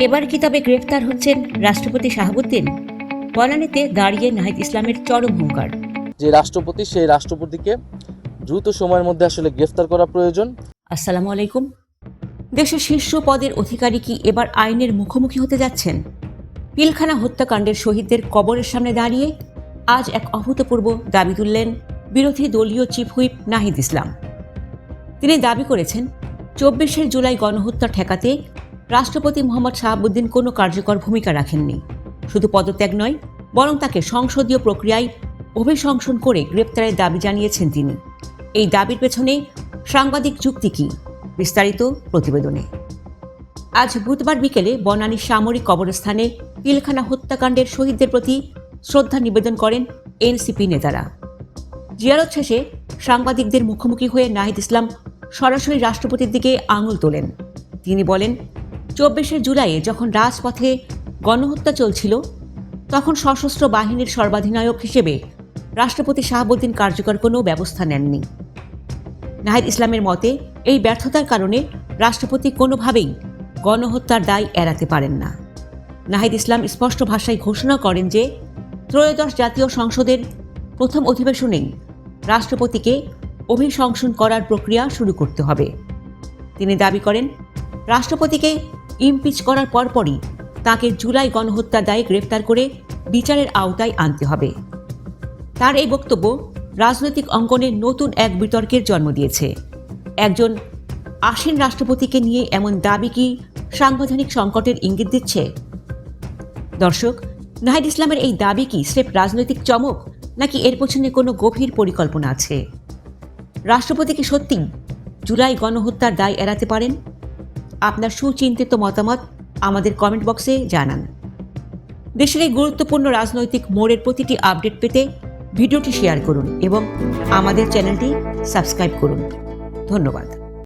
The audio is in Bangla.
এবার কি তবে গ্রেফতার হচ্ছেন রাষ্ট্রপতি শাহাবুদ্দিন? বনানীতে দাঁড়িয়ে নাহিদ ইসলামের চরম হুঙ্কার। যে রাষ্ট্রপতি, সেই রাষ্ট্রপতিকে দ্রুত সময়ের মধ্যে আসলে গ্রেফতার করা প্রয়োজন। আসসালামু আলাইকুম। দেশের শীর্ষ পদের অধিকারী কি এবার আইনের মুখোমুখি হতে যাচ্ছেন? পিলখানা হত্যাকাণ্ডের শহীদদের কবরের সামনে দাঁড়িয়ে আজ এক অভূতপূর্ব দাবি তুললেন বিরোধী দলীয় চিফ হুইপ নাহিদ ইসলাম। তিনি দাবি করেছেন, 24শে জুলাই গণহত্যা ঠেকাতে রাষ্ট্রপতি মোহাম্মদ শাহাবুদ্দিন কোনো কার্যকর ভূমিকা রাখেননি। শুধু পদত্যাগ নয়, বরং তাকে সংসদীয় প্রক্রিয়ায় অভিশংসন করে গ্রেপ্তারের দাবি জানিয়েছেন তিনি। এই দাবির পেছনে সাংবাদিক যুক্তি কি? বিস্তারিত প্রতিবেদনে। আজ বুধবার বিকেলে বনানী সামরিক কবরস্থানে পিলখানা হত্যাকাণ্ডের শহীদদের প্রতি শ্রদ্ধা নিবেদন করেন এনসিপি নেতারা। জিয়ারত শেষে সাংবাদিকদের মুখোমুখি হয়ে নাহিদ ইসলাম সরাসরি রাষ্ট্রপতির দিকে আঙুল তোলেন। তিনি বলেন, 24শে জুলাইয়ে যখন রাজপথে গণহত্যা চলছিল, তখন সশস্ত্র বাহিনীর সর্বাধিনায়ক হিসেবে রাষ্ট্রপতি শাহাবুদ্দিন কার্যকর কোনো ব্যবস্থা নেননি। নাহিদ ইসলামের মতে এই ব্যর্থতার কারণে রাষ্ট্রপতি কোনোভাবেই গণহত্যার দায় এড়াতে পারেন না। নাহিদ ইসলাম স্পষ্ট ভাষায় ঘোষণা করেন যে ত্রয়োদশ জাতীয় সংসদের প্রথম অধিবেশনেই রাষ্ট্রপতিকে অভিশংসন করার প্রক্রিয়া শুরু করতে হবে। তিনি দাবি করেন, রাষ্ট্রপতিকে ইমপিচ করার পরপরই তাকে জুলাই গণহত্যার দায়ে গ্রেফতার করে বিচারের আওতায় আনতে হবে। তার এই বক্তব্য রাজনৈতিক অঙ্গনে নতুন এক বিতর্কের জন্ম দিয়েছে। একজন আসীন রাষ্ট্রপতিকে নিয়ে এমন দাবি কি সাংবিধানিক সংকটের ইঙ্গিত দিচ্ছে? দর্শক, নাহিদ ইসলামের এই দাবি কি স্রেফ রাজনৈতিক চমক, নাকি এর পেছনে কোনো গভীর পরিকল্পনা আছে? রাষ্ট্রপতি কি সত্যিই জুলাই গণহত্যার দায় এড়াতে পারেন? আপনার সুচিন্তিত মতামত আমাদের কমেন্ট বক্সে জানান। দেশের এই গুরুত্বপূর্ণ রাজনৈতিক মোড়ের প্রতিটি আপডেট পেতে ভিডিওটি শেয়ার করুন এবং আমাদের চ্যানেলটি সাবস্ক্রাইব করুন। ধন্যবাদ।